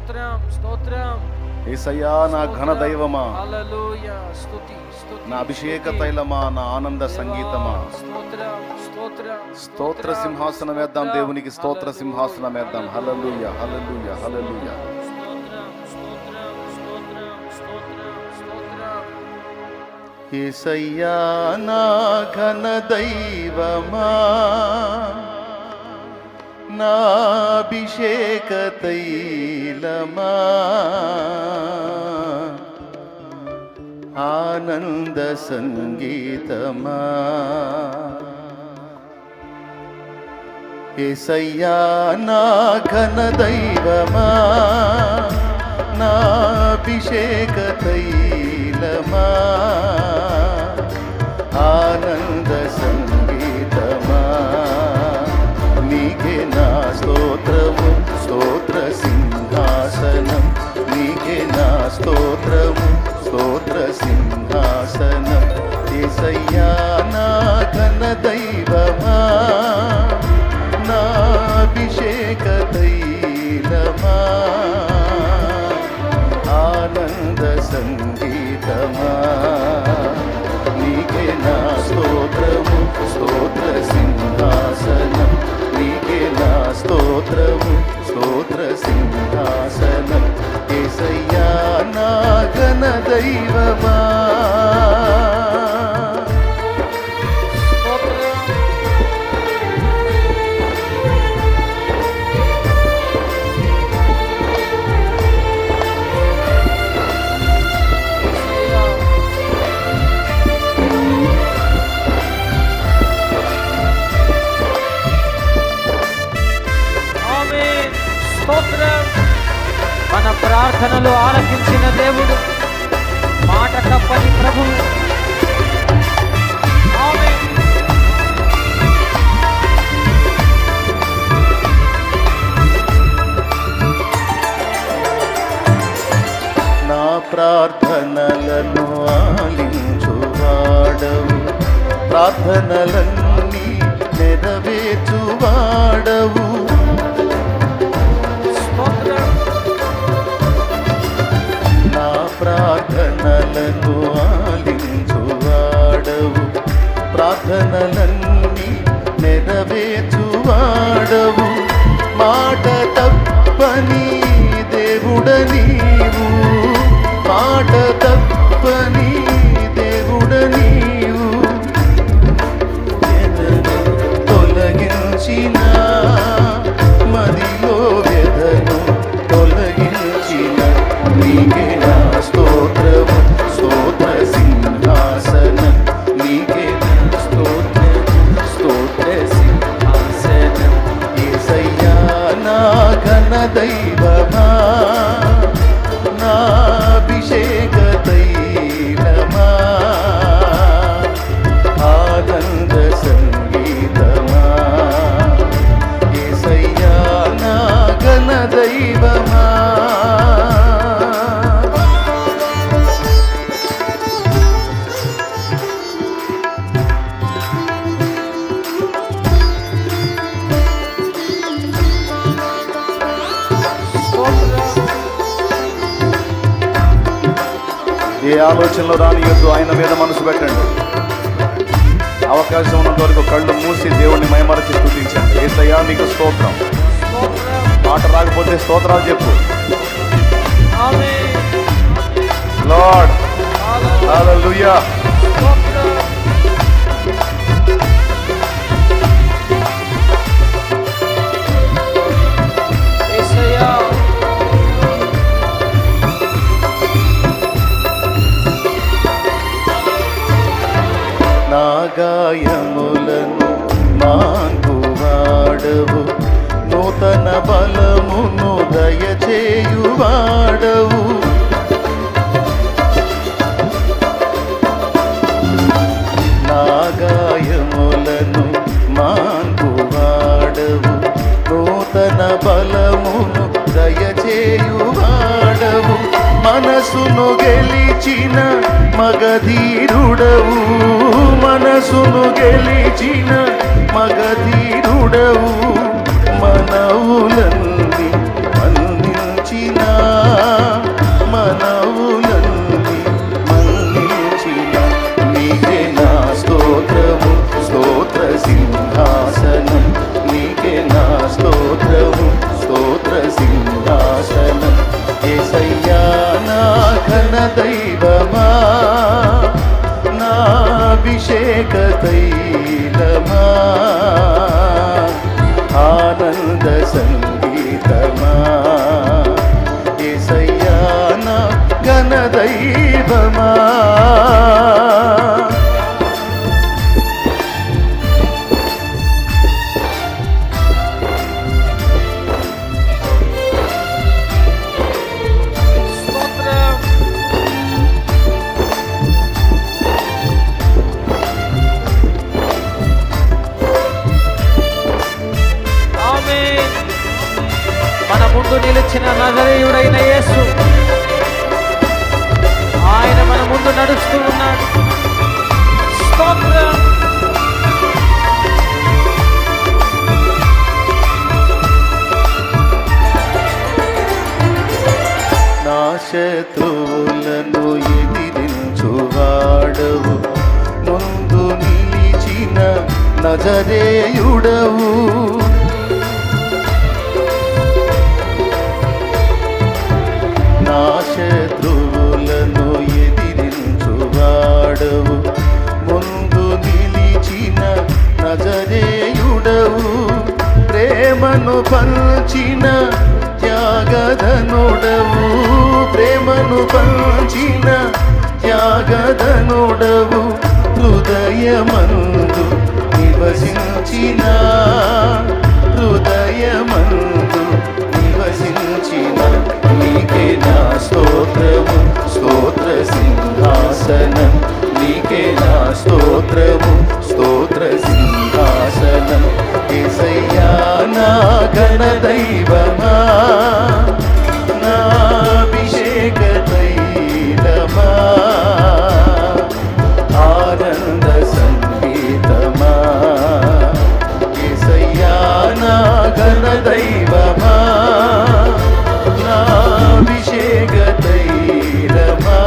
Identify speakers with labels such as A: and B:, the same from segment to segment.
A: స్తోత్రం స్తోత్రం.
B: యేసయ్యా నా ఘన దైవమా,
A: హల్లెలూయా. స్తుతి స్తుతి.
B: నా అభిషేక తైలమా, నా ఆనంద సంగీతమా.
A: స్తోత్రం స్తోత్రం.
B: స్తోత్ర సింహాసనం వేద్దాం దేవునికి, స్తోత్ర సింహాసనం వేద్దాం. హల్లెలూయా హల్లెలూయా హల్లెలూయా.
A: స్తోత్రం స్తోత్రం స్తోత్రం స్తోత్రం స్తోత్రం.
B: యేసయ్యా నా ఘన దైవమా, నా అభిషేక తైలమా, ఆనంద సంగీతమా. యేసయ్యా నా ఘన దైవమా, నా అభిషేక తైలమా, ఆనంద సంగీతమా. నీకే నా స్తోత్రము, స్తోత్ర సింహాసనం. నీకే నా స్తోత్రము, స్తోత్ర సింహాసనం. యేసయ్యా నా ఘన దైవమా, నా అభిషేక తైలమా, ఆనంద సంగీతమా. నీకే నా స్తోత్రము, స్తోత్ర సింహాసనం. నీకే నా స్తోత్రము, స్తోత్ర సింహాసనం. యేసయ్యా నా ఘన దైవమా.
A: మన ప్రార్థనలు ఆలకించిన దేవుడు, మాట తప్పని ప్రభువు. ఆమేన్.
B: నా ప్రార్థనలను ఆలించువాడవు, ప్రార్థనలన్నీ నెరవేర్చువాడవు. నా ప్రార్థనలను ఆలించువాడవు, ప్రార్థనలన్నీ నెరవేర్చువాడవు. మాట తప్పని దేవుడ నీవు, మాట తప్పని దేవుడ నీవు. ఎదను తొలగించిన మదిలో వ్యధను తొలగించిన నీకే నా స్తోత్రము, స్తోత్ర సింహాసనం. నీకే నా స్తోత్రము, స్తోత్ర సింహాసనం. యేసయ్యా నా ఘన దైవమా, నా అభిషేక తైలమా, ఆనంద సంగీతమా. యేసయ్యా నా ఘన దైవమా. ఏ ఆలోచనలో రానియొద్దు, ఆయన మీద మనసు పెట్టండి. అవకాశం ఉన్నంత వరకు కళ్ళు మూసి దేవుణ్ణి మైమరచి స్తుతించండి. యేసయ్యా నీకు స్తోత్రం. మాట రాకపోతే స్తోత్రాలు చెప్పు. లార్డ్ హల్లెలూయా. నా గాయములను మాన్పువాడవు, నూతన బలమును దయచేయువాడవు. నా గాయములను మాన్పువాడవు, నూతన బలమును దయచేయువాడవు. మనసును గెలిచిన మగధీరుడవు, మనసును గెలిచిన మగధీరుడవు. మనవులన్నీ మన్నించిన దైవమా నా అభిషేక తైలమా ఆనంద సంగీతమా యేసయ్యా నా ఘన దైవమా
A: స్తోత్రం. ఆమేన్. మన ముందు నిలిచిన నజరేయుడైన యేసు ఆయన మన ముందు నడుస్తూ ఉన్నాడు. స్తోత్రం.
B: నా శత్రువులను ఎదిరించువాడవు ముందు నిలిచిన నజరేయుడవు నా శత్రువులను ఎదిరించువాడవు ముందు నిలిచిన నజరేయుడవు ప్రేమను పంచిన త్యాగధనుడవు ప్రేమను పంచిన త్యాగధనుడవు హృదయమందు నివసించిన హృదయమందు నివసించిన నీకే నా స్తోత్రము స్తోత్ర సింహాసనం నీకే నా స్తోత్రము స్తోత్ర సింహాసనం యేసయ్యా నా ఘన దైవమా నా అభిషేక తైలమా ఆనంద సంగీతమా యేసయ్యా నా ఘన దైవమా నా అభిషేక తైలమా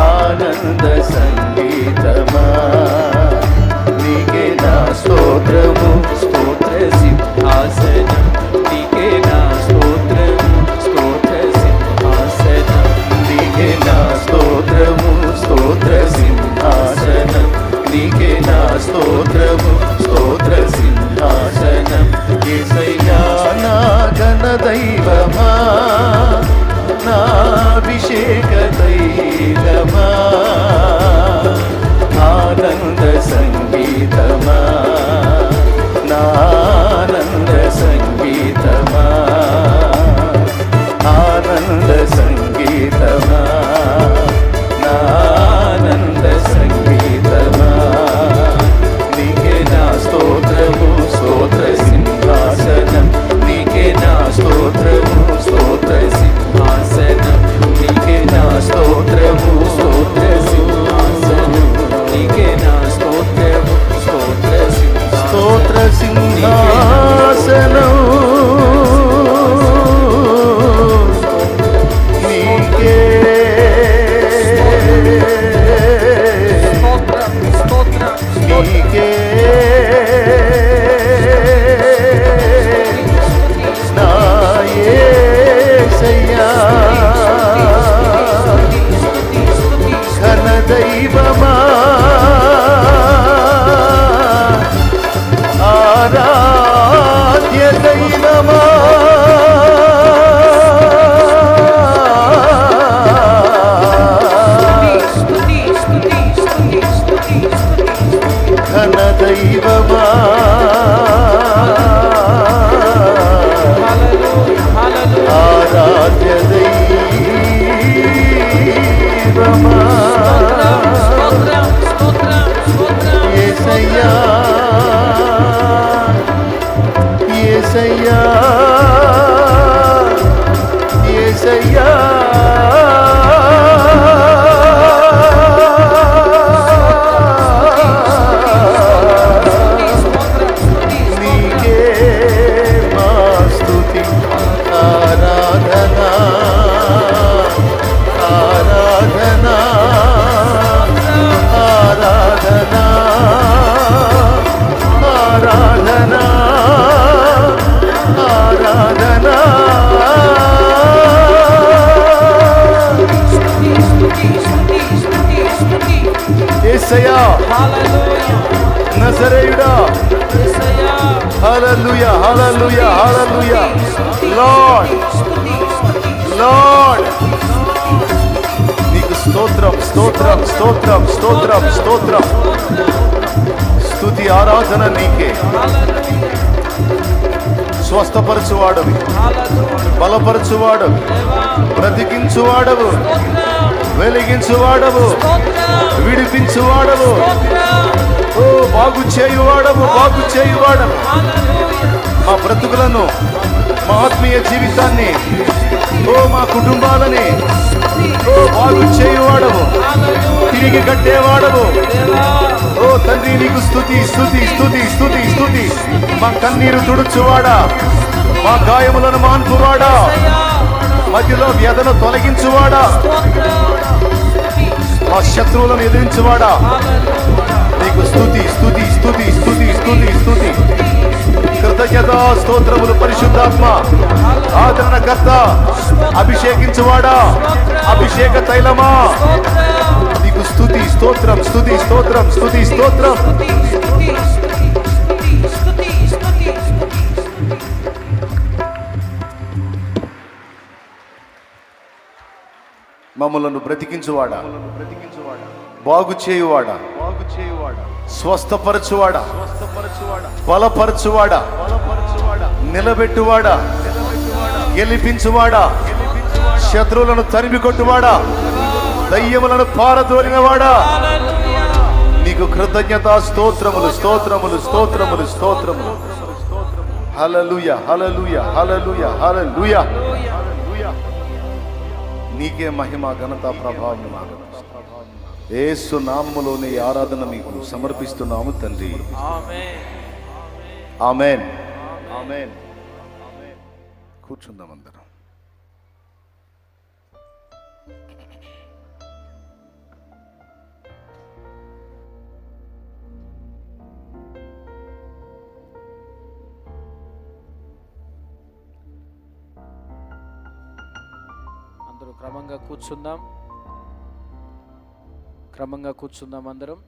B: ఆనంద సంగీతమా నీకే నా స్తోత్రము స్తోత్ర సింహాసనం నీకే నా స్తోత్రము స్తోత్ర సింహాసనం నీకే నా స్తోత్రము స్తోత్ర సింహాసనం నీకే నా స్తోత్రము స్తోత్ర సింహాసనం యేసయ్యా నా ఘన దైవమా నా అభిషేక తైలమా ఆనంద సంగీతమా నా ఆనంద సంగీతమా ఆనంద సంగీతమా నా ఆనంద సంగీతమా నీకే నా స్తోత్రము స్తోత్ర సింహాసనం నీకే నా స్తోత్రము స్తోత్ర సింహాసనం నీకే నా స్తోత్రము స్తోత్ర సింహాసనం నీకే నా స్తోత్రము స్తోత్ర సింహాసనం నీకే
A: స్తోత్రం. స్తోత్రం.
B: నీకే నా లార్డ్. నీకు స్తోత్రం స్తోత్రం స్తోత్రం స్తోత్రం స్తోత్రం. స్తుతి ఆరాధన నీకే. స్వస్థపరచువాడవి, బలపరచువాడవు, బ్రతికించువాడవు, వెలిగించువాడవు, విడిపించువాడవు, ఓ బాగు చేయువాడవు, బాగు చేయువాడవు. మా బ్రతుకులను, మా ఆత్మీయ జీవితాన్ని, ఓ మా కుటుంబాలని ఓ బాగు చేయువాడవు, తిరిగి కట్టేవాడవు. ఓ తండ్రి నీకు స్తుతి స్తుతి స్తుతి స్తుతి స్తుతి. మా కన్నీరు తుడుచువాడా, మా గాయములను మాన్పువాడా, మధ్యలో వ్యధను తొలగించువాడా, మా శత్రువులను ఎదిరించువాడా, నీకు స్తుతి స్తుతి స్తుతి స్తుతి స్తుతి స్తుతి. కృతజ్ఞత స్తోత్రములు. పరిశుద్ధాత్మ ఆదరణకర్త, అభిషేకించువాడా, అభిషేక తైలమా, నీకు స్తుతి స్తోత్రం స్తుతి స్తోత్రం స్తుతి స్తోత్రం. మమ్మలను బ్రతికించువాడా, బాగు చేయువాడా, స్వస్థపరచువాడా, బలపరచువాడా, నిలబెట్టువాడా, గెలిపించువాడా, శత్రువులను తరిమి కొట్టువాడా, దయ్యములను పారదోలినవాడా, నీకు కృతజ్ఞత స్తోత్రములు స్తోత్రములు స్తోత్రములు స్తోత్రములు. హల్లెలూయా హల్లెలూయా హల్లెలూయా హల్లెలూయా. నీకే మహిమ ఘనత ప్రభావం. యేసు నామములోని ఆరాధన మీకు సమర్పిస్తున్నాము తండ్రి. ఆమేన్ ఆమేన్. కూర్చుందాం అందరం.
A: అందరూ క్రమంగా కూర్చుందాం అందరం.